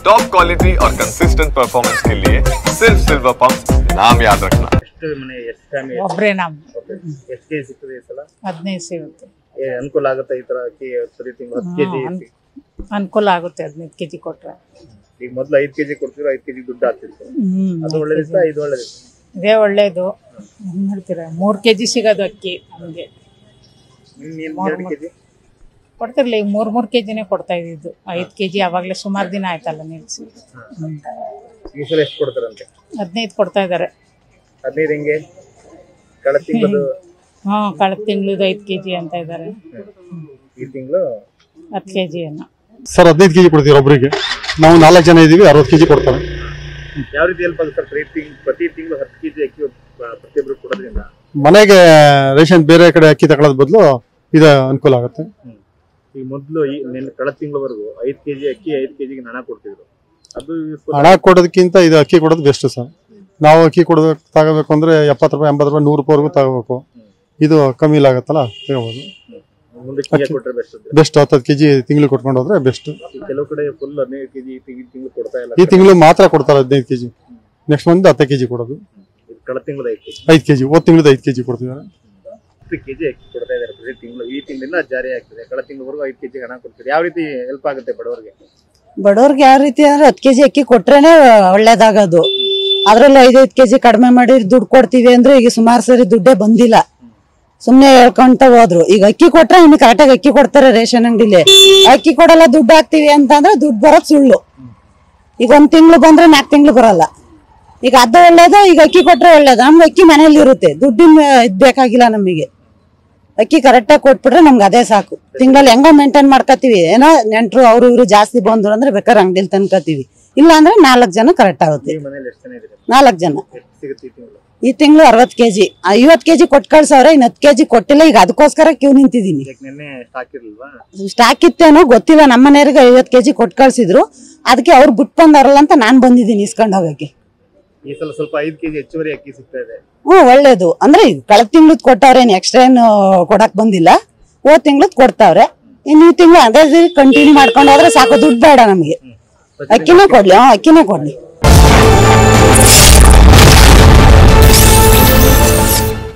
Top quality और consistent performance के लिए सिर्फ सिल्वर पंप नाम याद रखना। ಒಬ್ಬರೇ ನಾವು ಎಷ್ಟು ಕೆಜಿ ಸಿಗ್ತದೆ ಈ ಸಲ? 15 ಸಿಗುತ್ತೆ. ಅನುಕೂಲ ಆಗುತ್ತೆ ಈ ತರ ಪ್ರತಿ ತಿಂಗಳು 10 ಕೆಜಿ ಅನುಕೂಲ ಆಗುತ್ತೆ 15 ಕೆಜಿ ಕೊಟ್ರೆ. ಈಗ ಮೊದಲು 5 ಕೆಜಿ ಕೊಡ್ತೀರಾ, 5 ಕೆಜಿ ದುಡ್ಡು ಆಗ್ತಿತ್ತು, ಅದು ಒಳ್ಳೇದಿತ್ತಾ? ಇದು ಒಳ್ಳೇದಿತ್ತು? ಇದೇ ಒಳ್ಳೇದು. ಹೇಳ್ತೀರಾ 3 ಕೆಜಿ ಸಿಗೋದು ಅಕ್ಕಿ ನಮಗೆ. 2 ಕೆಜಿ ಕೊಡ್ತಿರ್ಲಿ, ಈಗ 3 ಕೆಜಿನೇ ಕೊಡ್ತಾ ಇದ್ದಿದ್ದು. 5 ಕೆಜಿ ಅವಾಗಲೇ ಸುಮಾರು ದಿನ ಆಯ್ತಲ್ಲ ನಿಲ್ಸಿ. ಈ ಸಲ ಎಷ್ಟು ಕೊಡ್ತಾರಂತೆ? 15 ಕೊಡ್ತಾ ಇದ್ದಾರೆ. 15 ಹೆಂಗೆ? ಕಳೆದ ತಿಂಗಳು ಕಳೆದ ತಿಂಗಳದು 5 ಕೆಜಿ ಅಂತ ಇದ್ದಾರೆ. ಈ ತಿಂಗಳು 10 ಕೆಜಿ ಅನ್ನ ಸರ್ 15 ಕೆಜಿ ಕೊಡ್ತೀವಿ ಒಬ್ಬರಿಗೆ. ನಾವು 4 ಜನ ಇದೀವಿ, 60 ಕೆಜಿ ಕೊಡ್ತಾರೆ. ಯಾವ ರೀತಿ ಹೆಲ್ಪ್ ಆಗುತ್ತೆ ಸರ್? ಪ್ರತಿ ತಿಂಗಳು 10 ಕೆಜಿ ಅಕ್ಕಿ ಪ್ರತಿಯೊಬ್ಬರು ಕೊಡೋದ್ರಿಂದ ಮನೆಗೆ ರೇಷನ್ ಬೇರೆ ಕಡೆ ಅಕ್ಕಿ ತಗೊಳ್ಳೋದ್ ಬದಲು ಇದು ಅನುಕೂಲ ಆಗುತ್ತೆ. ಈ ಮೊದಲು ಕಳೆದ ತಿಂಗಳವರೆಗೂ 5 ಕೆಜಿ ಅಕ್ಕಿ 5 ಕೆಜಿಗೆ ಹಣ ಕೊಡ್ತಿದ್ರು. ಅದು ಹಣ ಕೊಡೋದಕ್ಕಿಂತ ಇದು ಅಕ್ಕಿ ಕೊಡೋದು ಬೆಸ್ಟ್ ಸರ್. ನಾವು ಅಕ್ಕಿ ತಗೋಬೇಕು ಅಂದ್ರೆ 70 ರೂಪಾಯಿ 80 ರೂಪಾಯಿ 100 ರೂಪಾಯಿವರೆಗೂ ತಗೋಬೇಕು. ಇದು ಕಮ್ಮಿ ಆಗುತ್ತಲ್ಲ, ತಗೋಬಹುದು. ಬೆಸ್ಟ್ 10 ಕೆಜಿ ತಿಂಗಳು ಕೊಟ್ಕೊಂಡು ಹೋದ್ರೆ ಬೆಸ್ಟ್. ಕೆಲವು ಕಡೆ ಫುಲ್ 15 ಕೆಜಿ ತಿಂಗಳು ಕೊಡ್ತಾ ಇಲ್ಲ. ಈ ತಿಂಗಳು ಮಾತ್ರ ಕೊಡ್ತಾರೆ 15 ಕೆಜಿ. ನೆಕ್ಸ್ಟ್ ಮಂತ್ 10 ಕೆಜಿ ಕೊಡೋದು. ಕಳೆದ ತಿಂಗಳು 5 ಕೆಜಿ, ಹೋದ ತಿಂಗಳು 5 ಕೆಜಿ ಕೊಡ್ತಿದ್ದಾರೆ. 10 ಕೆಜಿ ಅಕ್ಕಿ ಕೊಡ್ತಾ ಇದ್ದಾರೆ ಪ್ರತಿ ತಿಂಗಳು. ಈ ತಿಂಗಳಿಂದ ಜಾರಿ ಆಗ್ತದೆ. ಕಳೆದ ತಿಂಗಳವರೆಗೂ 5 ಕೆಜಿ ಹಣ ಕೊಡ್ತಾರೆ. ಯಾವ ರೀತಿ ಹೆಲ್ಪ್ ಆಗುತ್ತೆ ಬಡವರಿಗೆ? ಬಡವರ್ಗೆ ಯಾವ ರೀತಿ ಅಂದ್ರೆ 10 ಕೆಜಿ ಅಕ್ಕಿ ಕೊಟ್ರೇನೆ ಒಳ್ಳೇದಾಗೋದು. ಅದ್ರಲ್ಲಿ 5 ಕೆಜಿ ಕಡಿಮೆ ಮಾಡಿ ದುಡ್ಡು ಕೊಡ್ತೀವಿ ಅಂದ್ರೆ ಈಗ ಸುಮಾರು ಸರಿ ದುಡ್ಡೇ ಬಂದಿಲ್ಲ, ಸುಮ್ನೆ ಹೇಳ್ಕೊಂತ ಹೋದ್ರು. ಈಗ ಅಕ್ಕಿ ಕೊಟ್ರೆ ಇನ್ನು ಕರೆಕ್ಟಾಗಿ ಅಕ್ಕಿ ಕೊಡ್ತಾರೆ ರೇಷನ್ ಅಂಗಡಿಲಿ. ಅಕ್ಕಿ ಕೊಡಲ್ಲ, ದುಡ್ಡು ಹಾಕ್ತಿವಿ ಅಂತಂದ್ರೆ ದುಡ್ಡು ಬರೋದು ಸುಳ್ಳು. ಈಗ 1 ತಿಂಗಳು ಬಂದ್ರೆ 4 ತಿಂಗಳು ಬರಲ್ಲ. ಈಗ ಅದು ಒಳ್ಳೇದು, ಈಗ ಅಕ್ಕಿ ಕೊಟ್ರೆ ಒಳ್ಳೇದು. ನಮ್ಗೆ ಅಕ್ಕಿ ಮನೇಲಿ ಇರುತ್ತೆ, ದುಡ್ಡಿನ ಇದ್ ಬೇಕಾಗಿಲ್ಲ ನಮಗೆ. ಅಕ್ಕಿ ಕರೆಕ್ಟಾಗಿ ಕೊಟ್ಬಿಟ್ರೆ ನಮ್ಗೆ ಅದೇ ಸಾಕು. ತಿಂಗಳಲ್ಲಿ ಹೆಂಗೋ ಮೇಂಟೈನ್ ಮಾಡ್ಕೋತೀವಿ. ಏನೋ ನೆಂಟ್ರು ಅವ್ರು ಇವ್ರು ಜಾಸ್ತಿ ಬಂದ್ರು ಅಂದ್ರೆ ಬೇಕಾದ್ರೆ ಅಂಗಡಿಲಿ ತನ್ಕೋತೀವಿ. ಇಲ್ಲ ಅಂದ್ರೆ 4 ಜನ ಕರೆಕ್ಟ್ ಆಗುತ್ತೆ. 4 ಜನ. ಈ ತಿಂಗಳು 60 ಕೆಜಿ 50 ಕೆಜಿ ಕೊಟ್ಟು ಕಳ್ಸವ್ರೆ. ಇನ್ನು 10 ಕೆಜಿ ಕೊಟ್ಟಿಲ್ಲ. ಈಗ ಅದಕ್ಕೋಸ್ಕರ ಕ್ಯೂ ನಿಂತಿದ್ದೀನಿ. ಸ್ಟಾಕ್ ಇತ್ತೇನೋ ಗೊತ್ತಿಲ್ಲ. ನಮ್ಮ ಮನೆಯವ್ರಿಗೆ 50 ಕೆಜಿ ಕೊಟ್ಟು ಕಳ್ಸಿದ್ರು. ಅದಕ್ಕೆ ಅವ್ರು ಬಿಟ್ಟು ಬಂದಾರಲ್ಲ ಅಂತ ನಾನ್ ಬಂದಿದ್ದೀನಿ ಇಸ್ಕೊಂಡ್ ಹೋಗಕ್ಕೆ. ಈ ಸಲ ಸ್ವಲ್ಪ 5 ಕೆಜಿ ಹೆಚ್ಚುವರಿ ಅಕ್ಕಿ ಸಿಗ್ತಾ ಇದೆ. ಒಳ್ಳೇದು. ಅಂದ್ರೆ ಕಳೆದ ತಿಂಗ್ಳದ್ ಕೊಟ್ಟವ್ರೆ, ಎಕ್ಸ್ಟ್ರಾ ಏನು ಕೊಡಕ್ ಬಂದಿಲ್ಲ. ಹೋದ್ ತಿಂಗ್ಳದ್ ಕೊಡ್ತಾವ್ರೆ. ಇನ್ನು ಈ ತಿಂಗಳು ಅದೇ ಕಂಟಿನ್ಯೂ ಮಾಡ್ಕೊಂಡು ಹೋದ್ರೆ ಸಾಕು, ದುಡ್ಡು ಬೇಡ ನಮ್ಗೆ. ಅಕ್ಕಿನೇ ಕೊಡ್ಲಿ.